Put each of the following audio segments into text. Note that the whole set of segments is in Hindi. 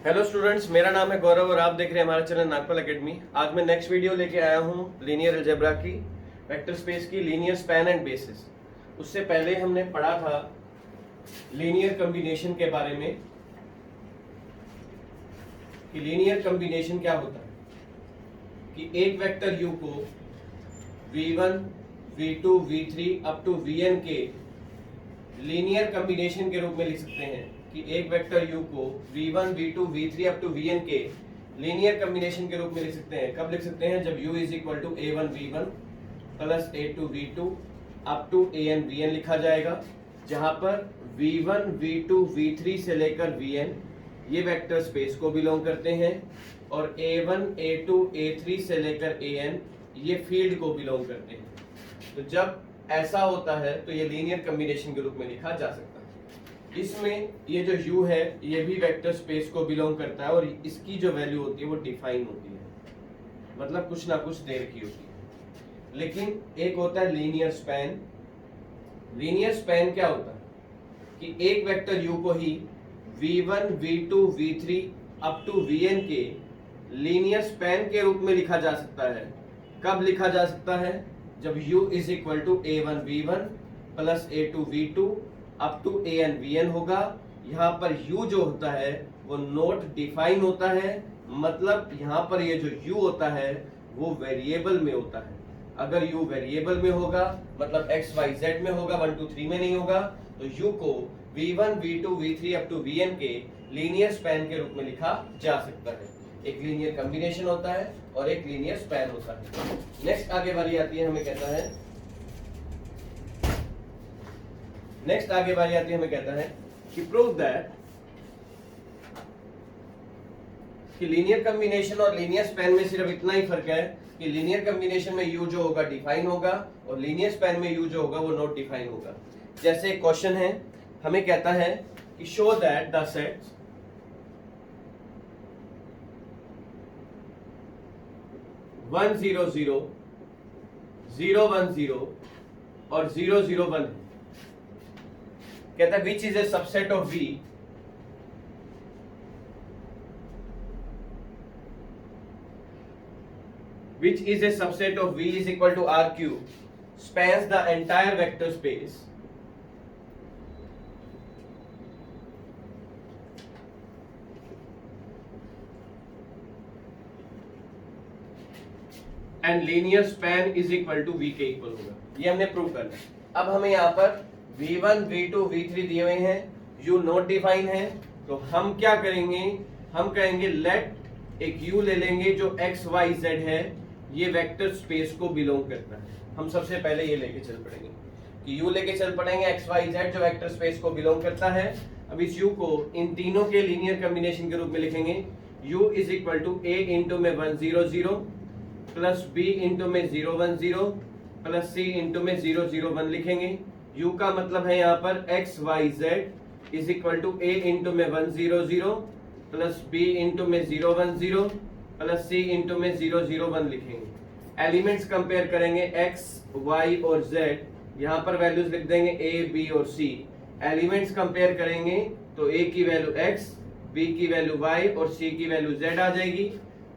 हेलो स्टूडेंट्स, मेरा नाम है गौरव और आप देख रहे हैं हमारा चैनल नागपाल एकेडमी। आज मैं नेक्स्ट वीडियो लेके आया हूँ लीनियर अलजेब्रा की, वेक्टर स्पेस की लीनियर स्पैन एंड बेसिस। उससे पहले हमने पढ़ा था लीनियर कॉम्बिनेशन के बारे में कि लीनियर कॉम्बिनेशन क्या होता है, कि एक वेक्टर u को v1, v2, v3 up to vn के लीनियर कॉम्बिनेशन के रूप में लिख सकते हैं। कि एक वेक्टर u को v1, v2, v3 up to vn के लीनियर कॉम्बिनेशन के रूप में लिख सकते हैं। कब लिख सकते हैं? जब u is equal to a1 v1 plus a2 v2 up to an vn लिखा जाएगा, जहां पर v1, v2, v3 से लेकर vn ये वेक्टर स्पेस को बिलोंग करते हैं और a1, a2, a3 से लेकर an ये फील्ड को बिलोंग करते हैं। तो जब ऐसा होता है तो ये लीनियर कॉम्बिनेशन के रूप में लिखा जा सकता है। इसमें ये जो u है ये भी वेक्टर स्पेस को बिलोंग करता है और इसकी जो वैल्यू होती है वो डिफाइन होती है, मतलब कुछ ना कुछ देर की होती है। लेकिन एक होता है लीनियर स्पैन। लीनियर स्पैन क्या होता है कि एक वेक्टर u को ही v1, v2, v3 up to vn के लीनियर स्पैन के रूप में लिखा जा सकता है। कब लिखा जा सकता है? जब u is equal to a1 v1 plus a2 v2 up to an vn होगा। यहाँ पर u जो होता है वो नॉट डिफाइन होता है, मतलब यहाँ पर ये जो u होता है वो वेरिएबल में होता है। अगर u वेरिएबल में होगा मतलब x y z में होगा, 1 2 3 में नहीं होगा, तो u को v1, v2, v3 up to vn के लीनियर स्पैन के रूप में लिखा जा सकता है। एक लीनियर कॉम्बिनेशन होता है और एक लीनियर स्पैन होता है। नेक्स्ट आगे बारी आती है, हमें कहता है कि प्रूव दैट कि लीनियर कॉम्बिनेशन और लीनियर स्पैन में सिर्फ इतना ही फर्क है कि लीनियर कॉम्बिनेशन में u जो होगा डिफाइन होगा और लीनियर स्पैन में u जो होगा वो नॉट डिफाइन होगा। जैसे एक क्वेश्चन है, हमें कहता है कि शो दैट द सेट्स 1 0 0 0 1 0 और 0 0 1 है। कहता है विच is a subset of v which is a subset of v is equal to r cube spans the entire vector space and linear span is equal to v के इक्वल होगा। ये हमने प्रूव करना है। अब हमें यहाँ पर v1, v2, v3 दिए हुए हैं, u नॉट डिफाइन है, तो हम क्या करेंगे? हम कहेंगे लेट एक u ले लेंगे जो x y z है, ये वेक्टर स्पेस को बिलोंग करता है। हम सबसे पहले ये लेके चल पड़ेंगे कि u लेके चल पड़ेंगे x y z जो वेक्टर स्पेस को बिलोंग करता है। अब इस u को इन तीनों के लीनियर कॉम्बिनेशन के रूप में लिखेंगे। u is equal to a into में 1 0 0 प्लस b इंटू में 0 1 0 प्लस c इंटू में 0 0 1 लिखेंगे। u का मतलब है यहाँ पर x y z is equal to a into में 1 0 0 प्लस b इंटू में 0 1 0 प्लस c इंटू में 0 0 1 लिखेंगे। एलिमेंट्स कंपेयर करेंगे x y और z, यहाँ पर वैल्यूज लिख देंगे a b और c। एलिमेंट्स कंपेयर करेंगे तो a की वैल्यू x, b की वैल्यू y और c की वैल्यू z आ जाएगी।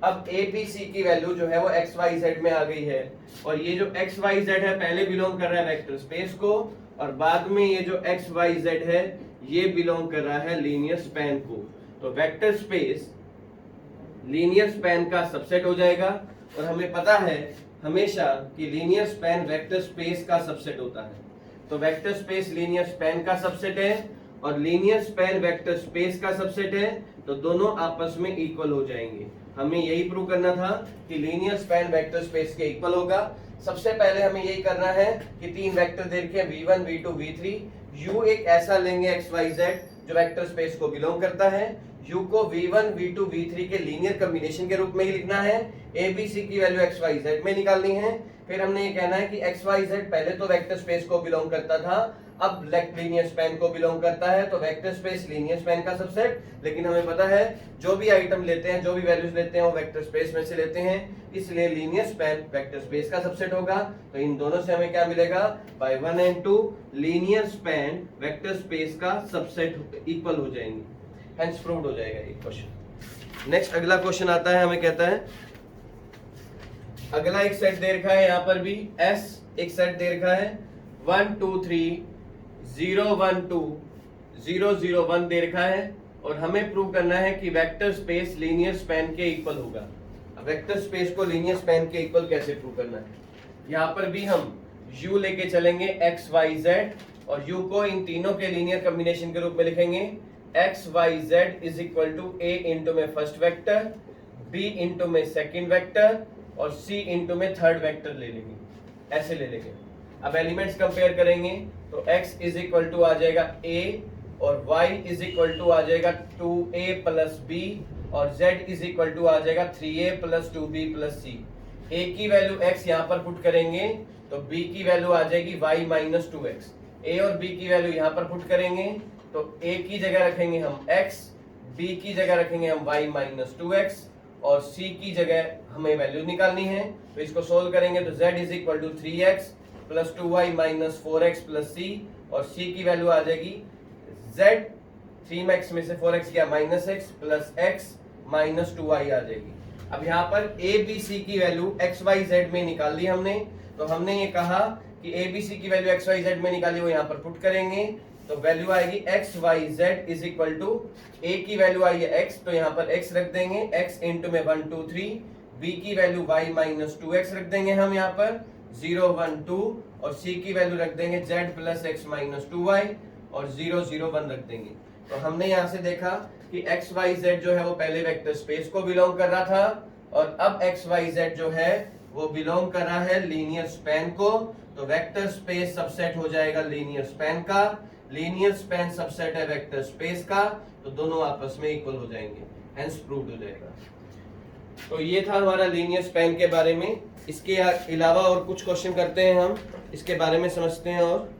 अब a b c की वैल्यू जो है वो x y z में आ गई है और ये जो x y z है पहले बिलोंग कर रहा है वेक्टर स्पेस को और बाद में ये जो x y z है ये बिलोंग कर रहा है लीनियर स्पैन को। तो वेक्टर स्पेस लीनियर स्पैन का सबसेट हो जाएगा और हमें पता है हमेशा कि लीनियर स्पैन वेक्टर स्पेस का सबसेट होता है। तो वेक्टर स्पेस लीनियर स्पैन का सबसेट है और लीनियर स्पैन वेक्टर स्पेस का सबसेट है, तो दोनों आपस में इक्वल हो जाएंगे। हमें यही प्रूव करना था कि लीनियर स्पैन वेक्टर स्पेस के इक्वल होगा। सबसे पहले हमें यही करना है कि तीन वेक्टर दे रखे हैं v1, v2, v3। u एक ऐसा लेंगे x y z जो वेक्टर स्पेस को बिलोंग करता है। u को v1, v2, v3 के लीनियर कॉम्बिनेशन के रूप में ही लिखना है। a b c की वैल्यू x y z में निकालनी है। फिर हमने ये कहना है कि x y z पहले तो वेक्टर स्पेस को बिलोंग करता था, अब लीनियर स्पैन को बिलोंग करता है, तो वेक्टर स्पेस लीनियर स्पैन का सबसेट। लेकिन हमें पता है जो भी आइटम लेते हैं, जो भी वैल्यूज लेते हैं वो वेक्टर स्पेस में से लेते हैं, इसलिए लीनियर स्पैन वेक्टर स्पेस का सबसेट होगा। तो इन दोनों से हमें क्या मिलेगा? By 1 and 2 linear span vector space का सबसेट इक्वल हो जाएंगे, हेंस प्रूव्ड हो जाएगा ये क्वेश्चन। नेक्स्ट अगला क्वेश्चन आता है, हमें कहता है अगला एक सेट दे रखा है यहाँ पर भी S एक सेट दे रखा है 1 2 3 0 1 2 0 0 1 दे रखा है और हमें प्रूव करना है कि वेक्टर स्पेस लीनियर स्पैन के इक्वल होगा। अब वेक्टर स्पेस को लीनियर स्पैन के इक्वल कैसे प्रूव करना है? यहाँ पर भी हम u लेके चलेंगे x y z और u को इन तीनों के लीनियर कॉम्बिनेशन के रूप में लिखेंगे x y z is equal to a into में फर्स्ट वेक्टर, b इंटू में सेकेंड वेक्टर और c इंटू में थर्ड वेक्टर ले लेंगे, ऐसे ले लेंगे। अब एलिमेंट्स कंपेयर करेंगे तो x इज इक्वल टू आ जाएगा a और y इज इक्वल टू आ जाएगा 2a प्लस b और z इज इक्वल टू आ जाएगा 3a plus 2b plus c। a की वैल्यू x यहाँ पर पुट करेंगे तो b की वैल्यू आ जाएगी y माइनस 2x। a और b की वैल्यू यहाँ पर पुट करेंगे तो a की जगह रखेंगे हम x, b की जगह रखेंगे हम y माइनस 2x और c की जगह हमें वैल्यू निकालनी है। तो इसको सोल्व करेंगे तो z is equal to 3x plus 2y minus 4x plus c और c की वैल्यू आ जाएगी z 3x में से 4x किया minus x plus x minus 2y आ जाएगी। अब यहाँ पर a b c की वैल्यू x y z में निकाल ली हमने, तो हमने ये कहा कि a b c की वैल्यू x y z में निकाली, वो यहाँ पर पुट करेंगे तो वैल्यू आएगी x y z is equal to a की वैल्यू आई है x तो यहाँ पर x रख देंगे x इंटू में 1 2 3, b की वैल्यू y माइनस 2x रख देंगे हम यहाँ पर 0 1 2 और c की वैल्यू रख देंगे z plus x minus 2y और 0 0 1 रख देंगे। तो हमने यहाँ से देखा कि x y z जो है वो पहले वेक्टर स्पेस को बिलोंग कर रहा था और अब x y z जो है वो बिलोंग कर रहा है लीनियर स्पैन को। तो वेक्टर स्पेस सबसेट हो जाएगा लीनियर स्पैन का, लीनियर स्पैन सबसेट है वेक्टर स्पेस का, तो दोनों आपस में इक्वल हो जाएंगे, हेंस प्रूव्ड हो जाएगा। तो ये था हमारा लीनियर स्पैन के बारे में। इसके अलावा और कुछ क्वेश्चन करते हैं हम, इसके बारे में समझते हैं। और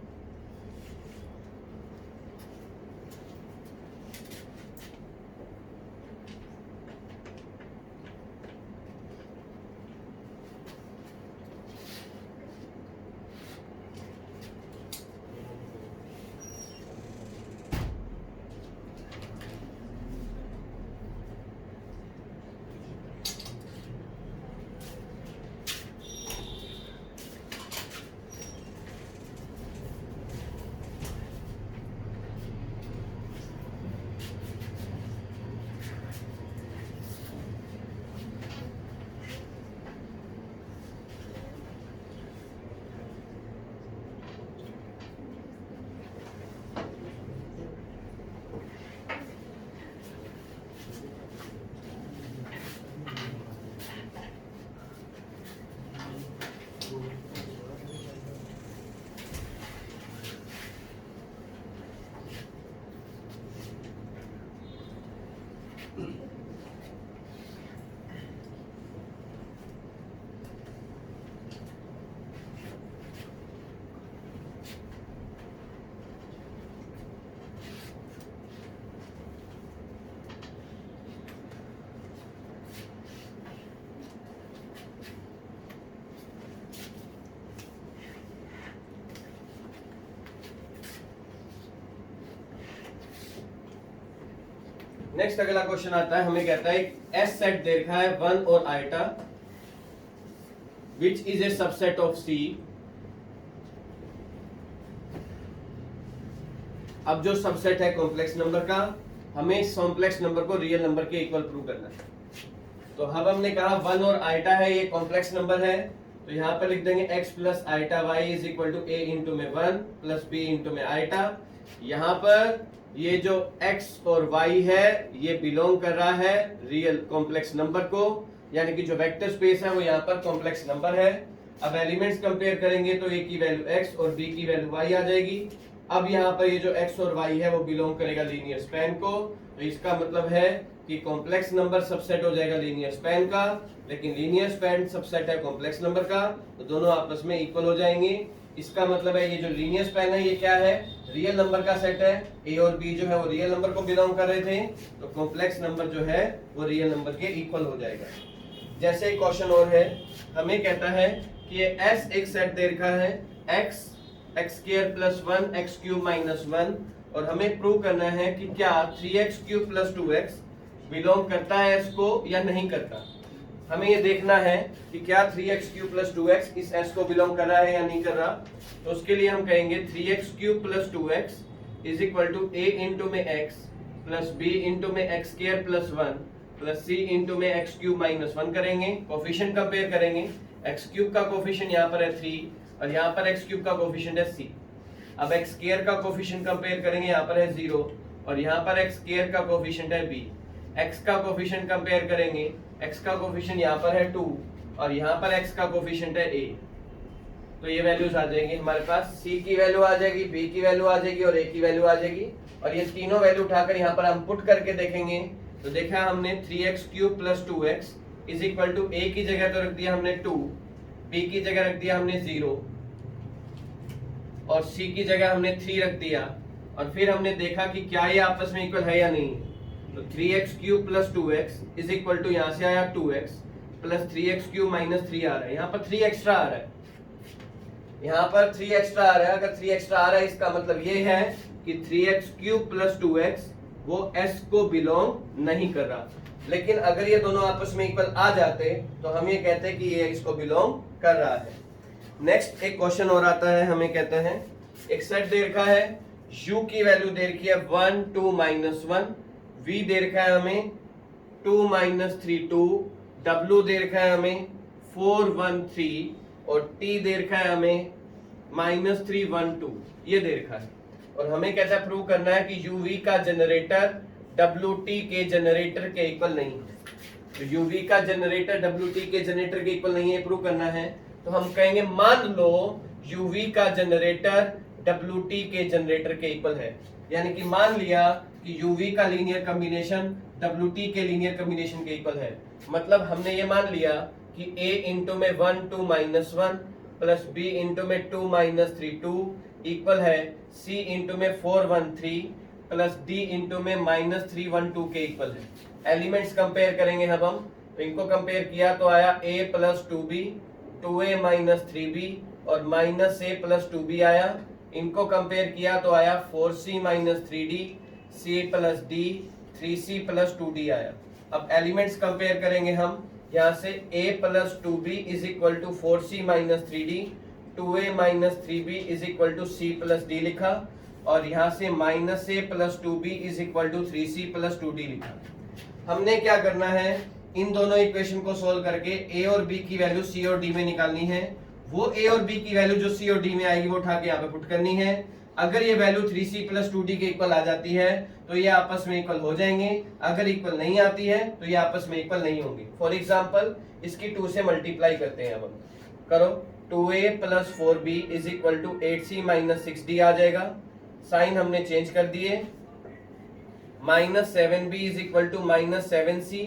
नेक्स्ट अगला क्वेश्चन आता है, हमें कहता है एस सेट दे रखा है 1 और iota which is a subset of C. अब जो सबसेट है कॉम्प्लेक्स नंबर का, हमें इस कॉम्प्लेक्स नंबर को रियल नंबर के इक्वल प्रूव करना है। तो अब हमने कहा 1 और आइटा है, ये कॉम्प्लेक्स नंबर है, तो यहाँ पर लिख देंगे x plus eta y is equal to a into में 1 प्लस b इंटू में आइटा। यहाँ पर ये जो x और y है ये बिलोंग कर रहा है रियल कॉम्प्लेक्स नंबर को, यानी कि जो वेक्टर स्पेस है वो यहाँ पर कॉम्प्लेक्स नंबर है। अब एलिमेंट्स कंपेयर करेंगे तो a की वैल्यू x और b की वैल्यू y आ जाएगी। अब यहाँ पर ये जो x और y है वो बिलोंग करेगा लीनियर स्पैन को, तो इसका मतलब है कि कॉम्प्लेक्स नंबर सबसेट हो जाएगा लीनियर स्पैन का, लेकिन लीनियर स्पैन सबसेट है कॉम्प्लेक्स नंबर का, तो दोनों आपस में इक्वल हो जाएंगे। इसका मतलब है ये जो लीनियर स्पैन है ये क्या है, रियल नंबर का सेट है। a और b जो है वो रियल नंबर को बिलोंग कर रहे थे, तो कॉम्प्लेक्स नंबर जो है वो रियल नंबर के इक्वल हो जाएगा। जैसे एक क्वेश्चन और है, हमें कहता है कि ये s एक सेट दे रखा है x x square plus 1 x cube minus 1 और हमें प्रूव करना है कि क्या 3x cube plus 2x belong करता है एस को या नहीं करता। हमें ये देखना है कि क्या 3x³ + 2x इस s को बिलोंग कर रहा है या नहीं कर रहा। तो उसके लिए हम कहेंगे 3x³ + 2x = a इंटू में x प्लस b इंटू में x² + 1 प्लस c इंटू में x³ - 1 करेंगे। कोफिशिएंट कंपेयर करेंगे। x³ का कोफिशिएंट यहाँ पर है 3 और यहाँ पर x³ का कोफिशिएंट है c। अब x² का कोफिशिएंट कंपेयर करेंगे, यहाँ पर है 0 और यहाँ पर x² का कोफिशिएंट है b। x का कोफिशिएंट कंपेयर करेंगे, x का कोफिशिएंट यहाँ पर है 2 और यहाँ पर x का कोफिशिएंट है a। तो ये वैल्यूज आ जाएंगी हमारे पास, c की वैल्यू आ जाएगी, b की वैल्यू आ जाएगी और a की वैल्यू आ जाएगी। और ये तीनों वैल्यू उठाकर यहाँ पर हम पुट करके देखेंगे। तो देखा हमने 3x³ + 2x = a की जगह तो रख दिया हमने 2, b की जगह रख दिया हमने 0 और c की जगह हमने 3 रख दिया। और फिर हमने देखा कि क्या ये आपस में इक्वल है या नहीं। तो 3x³ + 2x = यहाँ से आया 2x प्लस 3x³ - 3 आ रहा है, यहाँ पर 3 एक्स्ट्रा आ रहा है, यहाँ पर 3 एक्स्ट्रा आ रहा है। अगर 3 एक्स्ट्रा आ रहा है इसका मतलब ये है कि 3x³ + 2x वो s को बिलोंग नहीं कर रहा। लेकिन अगर ये दोनों आपस में इक्वल आ जाते तो हम ये कहते हैं कि ये इसको बिलोंग कर रहा है। नेक्स्ट एक क्वेश्चन और आता है, हमें कहते हैं एक सेट दे रखा है, u की वैल्यू दे रखी है 1 2 -1, v दे रखा है हमें 2 - 3 2, w दे रखा है हमें 4 1 3 और t दे रखा है हमें -3 1 2, ये दे रखा है। और हमें कैसा प्रूव करना है कि uv का जनरेटर wt के जनरेटर के इक्वल नहीं है। तो uv का जनरेटर wt के जनरेटर के इक्वल नहीं है, प्रूव करना है। तो हम कहेंगे मान लो uv का जनरेटर wt के जनरेटर के इक्वल है, यानी कि मान लिया कि uv का लीनियर कॉम्बिनेशन wt के लीनियर कॉम्बिनेशन के इक्वल है। मतलब हमने ये मान लिया कि a इंटू में 1 2 -1 प्लस b इंटू में 2 - 3 2 इक्वल है c इंटू में 4 1 3 प्लस d इंटू में -3 1 2 के इक्वल है। एलिमेंट्स कंपेयर करेंगे अब हम, तो इनको कंपेयर किया तो आया a + 2b 2a - 3b और -a + 2b आया। इनको कंपेयर किया तो आया 4c - 3d c + d 3c + 2d आया। अब एलिमेंट्स कंपेयर करेंगे हम, यहाँ से a + 2b = 4c - 3d 2a - 3b = c + d लिखा और यहाँ से -a + 2b = 3c + 2d लिखा। हमने क्या करना है, इन दोनों इक्वेशन को सोल्व करके a और b की वैल्यू c और d में निकालनी है। वो a और b की वैल्यू जो c और d में आएगी वो उठा के यहाँ पे पुट करनी है। अगर ये वैल्यू 3c + 2d के इक्वल आ जाती है तो ये आपस में इक्वल हो जाएंगे, अगर इक्वल नहीं आती है तो ये आपस में इक्वल नहीं होंगे। फॉर एग्जांपल इसकी 2 से मल्टीप्लाई करते हैं। अब हम करो 2a + 4b = 8c - 6d आ जाएगा। साइन हमने चेंज कर दिए। -7b = -7c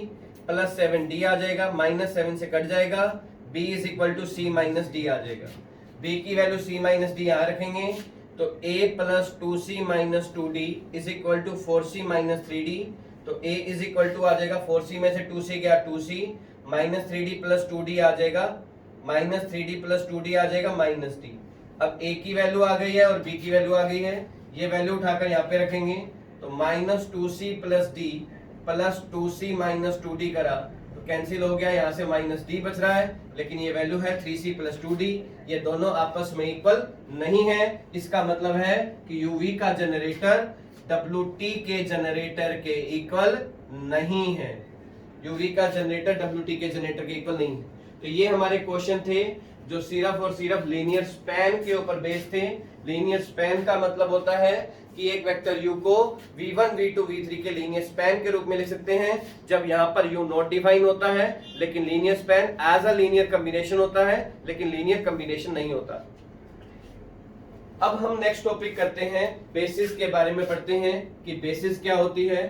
+ 7d आ जाएगा, -7 से कट जाएगा, b = c - d आ जाएगा। b की वैल्यू c - d यहाँ रखेंगे तो a + 2c - 2d = 4c - 3d। तो a = आ जाएगा 4c में से 2c गया 2c -3d + 2d आ जाएगा, -3d + 2d आ जाएगा -d। अब a की वैल्यू आ गई है और b की वैल्यू आ गई है, ये वैल्यू उठाकर यहाँ पे रखेंगे तो -2c + d + 2c - 2d करा तो कैंसिल हो गया, यहाँ से -d बच रहा है, लेकिन ये वैल्यू है 3c + 2d। ये दोनों आपस में इक्वल नहीं है। इसका मतलब है कि uv का जनरेटर wt के जनरेटर के इक्वल नहीं है। uv का जनरेटर wt के जनरेटर के इक्वल नहीं है। तो ये हमारे क्वेश्चन थे जो सिर्फ और सिर्फ लीनियर स्पैन के ऊपर बेस्ड थे। लीनियर स्पैन का मतलब होता है कि एक वेक्टर u को v1 v2 v3 के लीनियर स्पैन के रूप में लिख सकते हैं जब यहाँ पर u नॉट डिफाइन होता है, लेकिन linear span as a linear combination होता है, लेकिन लीनियर कॉम्बिनेशन नहीं होता। अब हम नेक्स्ट टॉपिक करते हैं, बेसिस के बारे में पढ़ते हैं कि बेसिस क्या होती है।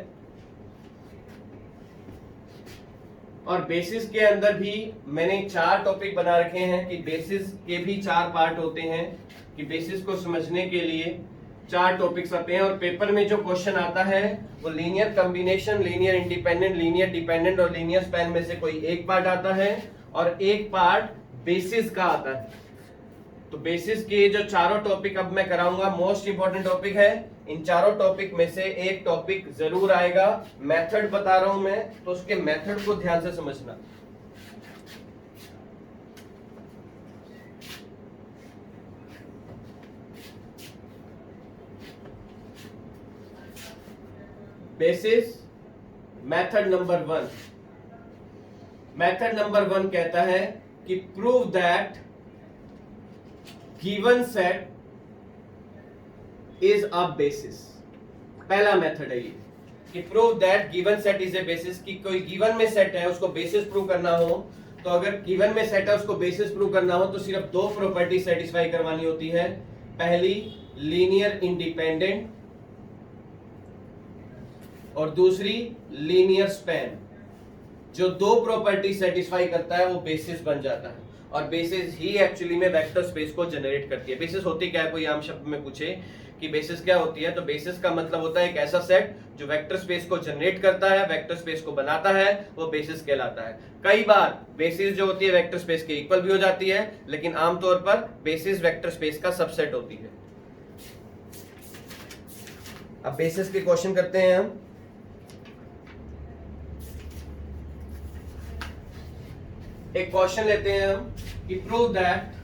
और बेसिस के अंदर भी मैंने 4 टॉपिक बना रखे हैं कि बेसिस के भी 4 पार्ट होते हैं, कि बेसिस को समझने के लिए 4 टॉपिक्स आते हैं। और पेपर में जो क्वेश्चन आता है वो linear combination, linear independent, linear dependent और लीनियर स्पैन में से कोई एक पार्ट आता है और एक पार्ट बेसिस का आता है। तो बेसिस के जो चारों टॉपिक अब मैं कराऊंगा, मोस्ट इंपॉर्टेंट टॉपिक है इन चारों टॉपिक में से एक टॉपिक जरूर आएगा, मेथड बता रहा हूं मैं, तो उसके मेथड को ध्यान से समझना। Basis method number 1। Method number 1 कहता है कि prove that given set is a basis. पहला मेथड है ये कि prove that given set is a basis, कि कोई गिवन में सेट है उसको बेसिस प्रूव करना हो, तो अगर गिवन में सेट है उसको बेसिस प्रूव करना हो तो सिर्फ दो प्रॉपर्टी सेटिस्फाई करवानी होती है। पहली लीनियर इंडिपेंडेंट और दूसरी लीनियर स्पैन। जो दो प्रॉपर्टी सेटिस्फाई करता है वो बेसिस बन जाता है, और बेसिस ही एक्चुअली में वेक्टर स्पेस को जनरेट करती है। बेसिस होती क्या है, कोई आम शब्द में पूछे कि बेसिस क्या होती है, तो बेसिस का मतलब होता है एक ऐसा सेट जो वेक्टर स्पेस को जनरेट करता है, वेक्टर स्पेस को बनाता है, वो बेसिस कहलाता है। कई बार बेसिस जो होती है वेक्टर स्पेस के इक्वल भी हो जाती है, लेकिन आमतौर पर बेसिस वेक्टर स्पेस का सबसेट होती है। अब बेसिस के क्वेश्चन करते हैं हम। एक क्वेश्चन लेते हैं हम कि prove that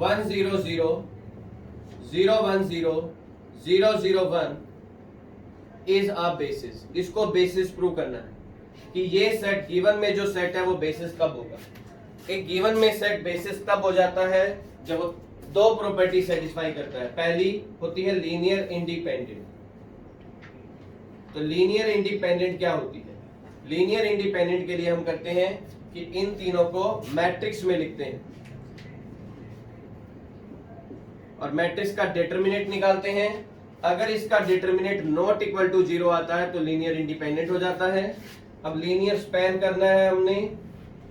1 0 0 0 1 0 0 0 1 is a basis. इसको बेसिस प्रूव करना है कि ये सेट गिवन में जो सेट है वो बेसिस कब होगा। एक गिवन में सेट बेसिस तब हो जाता है जब वो दो प्रॉपर्टी सेटिस्फाई करता है। पहली होती है लीनियर इंडिपेंडेंट। तो लीनियर इंडिपेंडेंट क्या होती है? लीनियर इंडिपेंडेंट के लिए हम करते हैं कि इन तीनों को मैट्रिक्स में लिखते हैं और मैट्रिक्स का डिटरमिनेंट निकालते हैं। अगर इसका डिटरमिनेंट नॉट इक्वल टू 0 आता है तो लीनियर इंडिपेंडेंट हो जाता है। अब लीनियर स्पैन करना है हमने।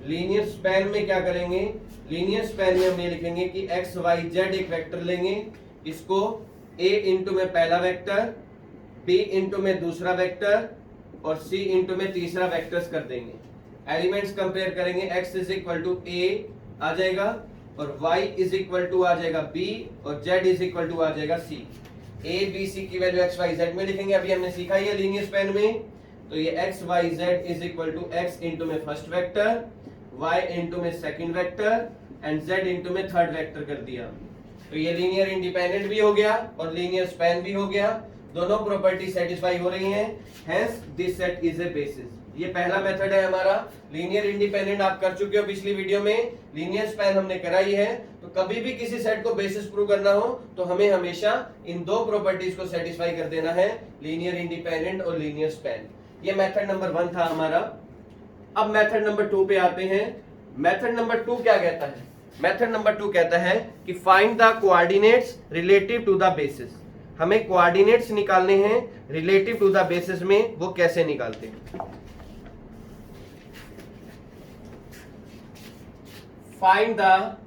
लीनियर स्पैन में क्या करेंगे? लीनियर स्पैन में हम ये लिखेंगे कि एक्स वाई जेड एक वेक्टर लेंगे, इसको a इंटू में पहला वेक्टर, b इंटू में दूसरा वेक्टर और c इंटू में तीसरा वेक्टर्स कर देंगे। एलिमेंट्स कंपेयर करेंगे, x is equal to a आ जाएगा और y इज इक्वल टू आ जाएगा b और z इज इक्वल टू आ जाएगा c। a b c की वैल्यू x y z में लिखेंगे, अभी हमने सीखा ही है लीनियर स्पैन में। तो ये x y z is equal to x into में फर्स्ट वेक्टर, y इंटू में second vector and z into में थर्ड वेक्टर कर दिया। तो ये लीनियर इंडिपेंडेंट भी हो गया और लीनियर स्पैन भी हो गया, दोनों प्रॉपर्टी सेटिस्फाई हो रही हैं, hence this set is a basis. ये पहला मेथड है हमारा। लीनियर इंडिपेंडेंट आप कर चुके हो पिछली वीडियो में, लीनियर स्पैन हमने कराई है। तो कभी भी किसी सेट को बेसिस प्रूव करना हो तो हमें हमेशा इन दो प्रॉपर्टीज को सेटिस्फाई कर देना है, लीनियर इंडिपेंडेंट और लीनियर स्पैन। ये मेथड नंबर 1 था हमारा। अब मेथड नंबर 2 पे आते हैं। मेथड नंबर 2 क्या कहता है? मेथड नंबर 2 कहता है कि find the coordinates relative to the basis. हमें कोऑर्डिनेट्स निकालने हैं रिलेटिव टू द बेसिस में, वो कैसे निकालते हैं? Find the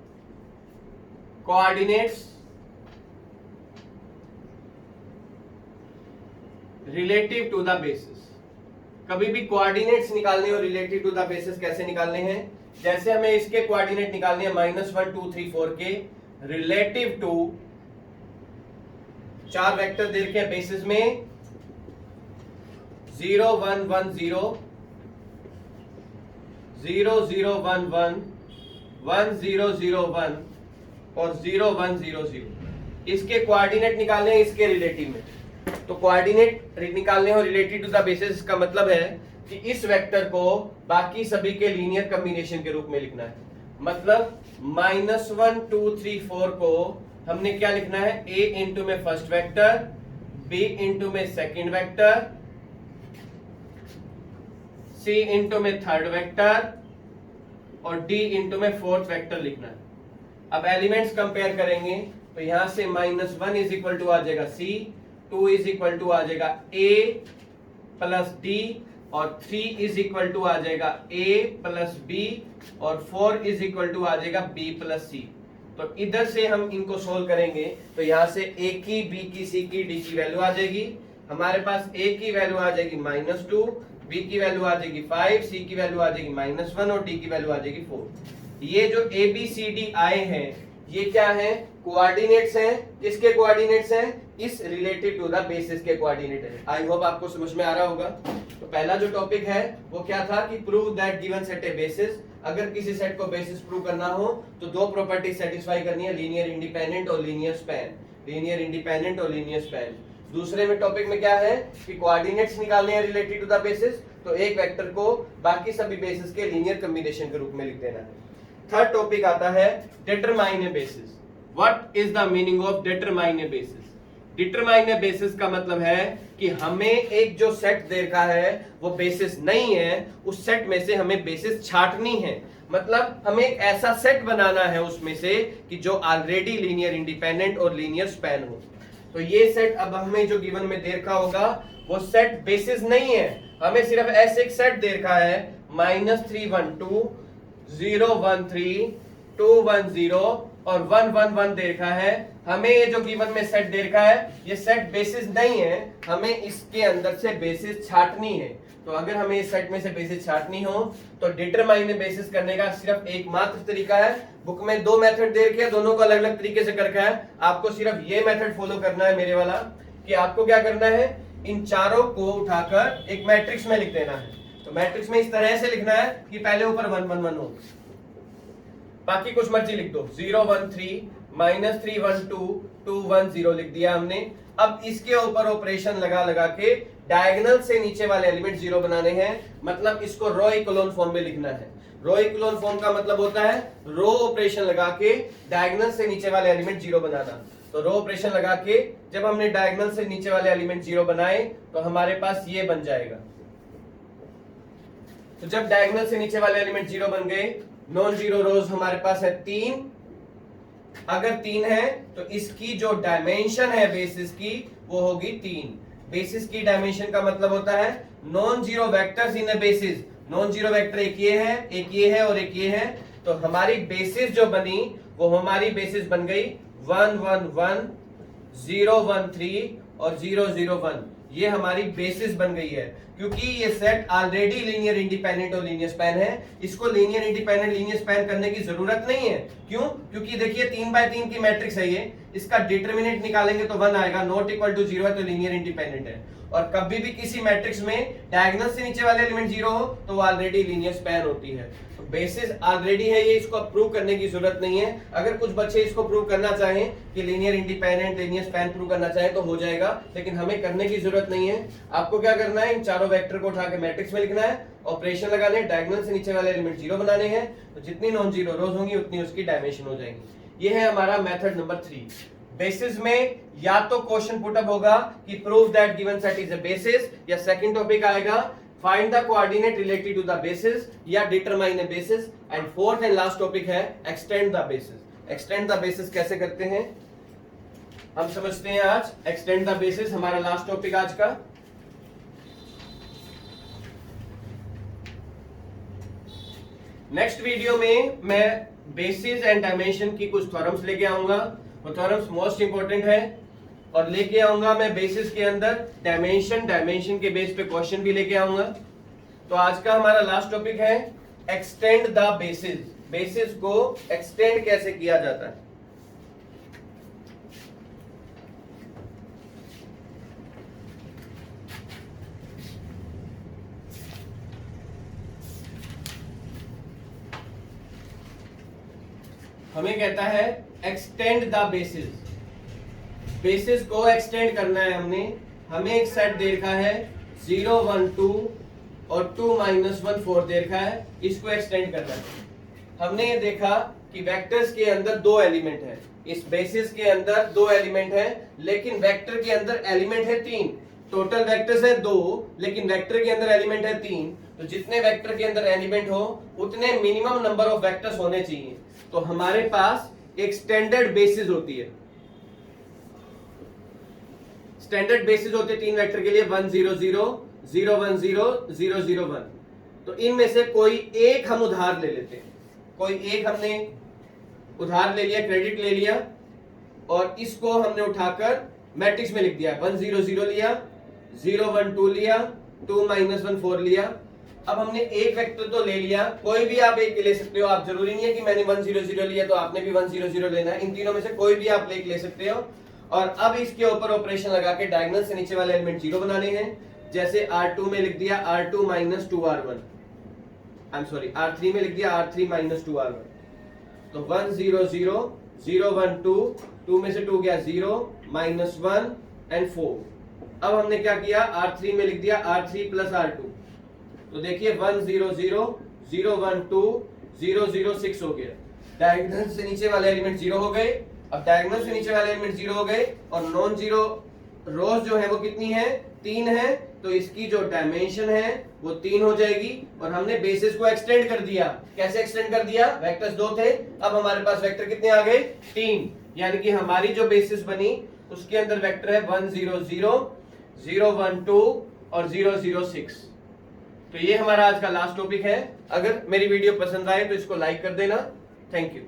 coordinates relative to the basis. कभी भी कोऑर्डिनेट्स निकालने हो रिलेटिव टू द बेसिस कैसे निकालने हैं? जैसे हमें इसके कोऑर्डिनेट निकालने हैं -1 2 3 4 के रिलेटिव टू 4 वेक्टर दे रखे हैं बेसिस में 0 1 1 0 0 0 1 1 1 0 0 1 और 0 1 0 0। इसके कोऑर्डिनेट निकालने हैं इसके रिलेटिव में। तो कोऑर्डिनेट निकालने हो रिलेटिव टू द बेसिस का मतलब है कि इस वेक्टर को बाकी सभी के लीनियर कॉम्बिनेशन के रूप में लिखना है। मतलब -1 2 3 4 को हमने क्या लिखना है? a इंटू में फर्स्ट वेक्टर, b इंटू में सेकंड वेक्टर, c इंटू में थर्ड वेक्टर और d इंटू में फोर्थ वेक्टर लिखना है। अब एलिमेंट्स कंपेयर करेंगे तो यहां से -1 इज इक्वल टू आ जाएगा c, 2 इज इक्वल टू आ जाएगा a प्लस d और 3 इज इक्वल टू आ जाएगा a प्लस b और 4 इज इक्वल टू आ जाएगा b प्लस c। तो इधर से हम इनको सोल्व करेंगे तो यहां से a की, b की, c की, d की वैल्यू आ जाएगी। हमारे पास a की वैल्यू आ जाएगी -2, b की वैल्यू आ जाएगी 5, c की वैल्यू आ जाएगी -1 और d की वैल्यू आ जाएगी 4। ये जो a b c d आए हैं ये क्या है, कोऑर्डिनेट्स हैं। किसके कोऑर्डिनेट्स हैं, इस रिलेटिव टू द बेसिस के कोऑर्डिनेट है। आई होप आपको समझ में आ रहा होगा। तो पहला जो टॉपिक है वो क्या था कि prove that given set A basis. अगर किसी सेट को बेसिस प्रूव करना हो तो दो प्रॉपर्टी सेटिस्फाई करनी है, लीनियर इंडिपेंडेंट और लीनियर स्पैन, लीनियर इंडिपेंडेंट और लीनियर स्पैन। दूसरे में टॉपिक में क्या है कि कोऑर्डिनेट्स निकालने हैं रिलेटेड टू द बेसिस, तो एक वेक्टर को बाकी सभी बेसिस के लीनियर कॉम्बिनेशन के रूप में लिख देना है। थर्ड टॉपिक आता है determine A basis. What is the meaning of determine A basis? Determine A basis का मतलब है कि हमें एक जो सेट दे रखा है वो बेसिस नहीं है, उस सेट में से हमें बेसिस छांटनी है। मतलब हमें एक ऐसा सेट बनाना है उसमें से कि जो ऑलरेडी लीनियर इंडिपेंडेंट और लीनियर स्पैन हो। तो ये सेट अब हमें जो गिवन में दे रखा होगा वो सेट बेसिस नहीं है, हमें सिर्फ ऐसे एक सेट दे रखा है -3 1 2 0 1 3 2 1 0 और 1 1 1 दे रखा है। हमें ये जो गिवन में सेट दे रखा है ये सेट बेसिस नहीं है, हमें इसके अंदर से बेसिस छांटनी है। तो अगर हमें इस सेट में से बेसिस छांटनी हो तो डिटरमाइन बेसिस करने का सिर्फ एकमात्र तरीका है। बुक में दो मेथड दे रखे हैं, दोनों को अलग अलग तरीके से कर रखा है। आपको सिर्फ ये मेथड फॉलो करना है मेरे वाला, कि आपको क्या करना है, इन चारों को उठाकर एक मैट्रिक्स में लिख देना है। तो मैट्रिक्स में इस तरह से लिखना है कि पहले ऊपर 1 1 1 हो, बाकी कुछ मर्जी लिख दो, 0 1 3 -3 1 2 2 1 0 लिख दिया हमने। अब इसके ऊपर ऑपरेशन लगा लगा के डायगोनल से नीचे वाले एलिमेंट 0 बनाने हैं, मतलब इसको रो इकोलोन फॉर्म में लिखना है। रो इकोलोन फॉर्म का मतलब होता है रो ऑपरेशन लगा के डायगोनल से नीचे वाले एलिमेंट 0 बनाना। तो रो ऑपरेशन लगा के जब हमने डायगोनल से नीचे वाले एलिमेंट 0 बनाए तो हमारे पास ये बन जाएगा। तो जब डायगोनल से नीचे वाले एलिमेंट 0 बन गए, नॉन जीरो रोज हमारे पास है 3। अगर 3 है तो इसकी जो डायमेंशन है बेसिस की वो होगी 3। बेसिस की डायमेंशन का मतलब होता है non zero vectors in a basis. Non zero vector एक ये है, एक ये है और एक ये है। तो हमारी बेसिस जो बनी वो हमारी बेसिस बन गई 1 1 1 0 1 3 और 0 0 1। ये हमारी बेसिस बन गई है, क्योंकि ये सेट ऑलरेडी लीनियर इंडिपेंडेंट और लीनियर स्पैन है। इसको लीनियर इंडिपेंडेंट लीनियर स्पैन करने की जरूरत नहीं है। क्यों? क्योंकि देखिए 3 बाय 3 की मैट्रिक्स है ये, इसका डिटरमिनेंट निकालेंगे तो 1 आएगा, नॉट इक्वल टू 0 है तो लीनियर इंडिपेंडेंट है। और कभी भी किसी मैट्रिक्स में डायगोनल से नीचे वाले एलिमेंट 0 हो तो वो ऑलरेडी लीनियर स्पैन होती है। तो बेसिस ऑलरेडी है ये, इसको प्रूव करने की जरूरत नहीं है। अगर कुछ बच्चे इसको प्रूव करना चाहें कि linear independent linear span prove करना चाहें तो हो जाएगा, लेकिन हमें करने की जरूरत नहीं है। आपको क्या करना है, इन चारों वेक्टर को उठा के मैट्रिक्स में लिखना है, ऑपरेशन लगाने, डायगोनल से नीचे वाले एलिमेंट 0 बनाने हैं। तो जितनी नॉन जीरो रोज होंगी उतनी उसकी डायमेंशन हो जाएगी। ये है हमारा मेथड नंबर 3। बेसिस में या तो क्वेश्चन पुटअप होगा कि prove that given set is a basis, या सेकंड टॉपिक आएगा find the coordinate related to the basis या determine a basis, and fourth and last topic है extend the basis. Extend the basis कैसे करते हैं हम समझते हैं आज। एक्सटेंड द बेसिस हमारा लास्ट टॉपिक आज का। नेक्स्ट वीडियो में मैं बेसिस एंड डायमेंशन की कुछ थ्योरम्स लेके आऊंगा। वो थ्योरम्स मोस्ट इंपॉर्टेंट है, और लेके आऊंगा मैं बेसिस के अंदर डायमेंशन, डायमेंशन के बेस पे क्वेश्चन भी लेके आऊंगा। तो आज का हमारा लास्ट टॉपिक है एक्सटेंड द बेसिस। बेसिस को एक्सटेंड कैसे किया जाता है। हमें कहता है एक्सटेंड द बेसिस। बेसिस को एक्सटेंड करना है हमने। हमें एक सेट दे रखा है 0 1 2 और 2 -1 4 दे रखा है, इसको एक्सटेंड करना है। हमने ये देखा कि वेक्टर्स के अंदर 2 एलिमेंट है, इस बेसिस के अंदर 2 एलिमेंट है, लेकिन वेक्टर के अंदर एलिमेंट है 3। टोटल वेक्टर्स है 2, लेकिन वेक्टर के अंदर एलिमेंट है 3। तो जितने वेक्टर के अंदर एलिमेंट हो उतने मिनिमम नंबर ऑफ वेक्टर्स होने चाहिए। तो हमारे पास एक स्टैंडर्ड बेसिस होती है। स्टैंडर्ड बेसिस होते हैं 3 वेक्टर के लिए 1 0 0 0 1 0 0 0 1। तो इनमें से कोई एक हम उधार ले लेते हैं। कोई एक हमने उधार ले लिया, क्रेडिट ले लिया, और इसको हमने उठाकर मैट्रिक्स में लिख दिया। 1 0 0 लिया, 0 1 2 लिया, 2 -1 4 लिया। अब हमने एक वेक्टर तो ले लिया, कोई भी आप एक ले सकते हो, आप जरूरी नहीं है कि मैंने 1 0 0 लिया तो आपने भी 1 0 0 लेना है, इन तीनों में से कोई भी आप एक ले सकते हो। और अब इसके ऊपर ऑपरेशन लगा के डायगोनल से नीचे वाले एलिमेंट 0 बनाने हैं। जैसे R2 में लिख दिया R2 - 2R1, I am sorry R3 में लिख दिया R3 - 2R1, तो 1 0 0 0 1 2, 2 में से 2 गया 0 -1 एंड 4। अब हमने क्या किया, R3 में लिख दिया R3 + R2, तो देखिए 1 0 0 0 1 2 0 0 6 हो गया। डायगोनल से नीचे वाले एलिमेंट 0 हो गए। अब डायगोनल से नीचे वाले एलिमेंट 0 हो गए और नॉन जीरो रोज जो है वो कितनी है, 3 है, तो इसकी जो डायमेंशन है वो 3 हो जाएगी। और हमने बेसिस को एक्सटेंड कर दिया। कैसे एक्सटेंड कर दिया, वेक्टर्स 2 थे, अब हमारे पास वेक्टर कितने आ गए, 3, यानी कि हमारी जो बेसिस बनी उसके अंदर वेक्टर है 1 0 0 0 1 2 और 0 0 6। तो ये हमारा आज का लास्ट टॉपिक है। अगर मेरी वीडियो पसंद आए तो इसको लाइक कर देना। Thank you.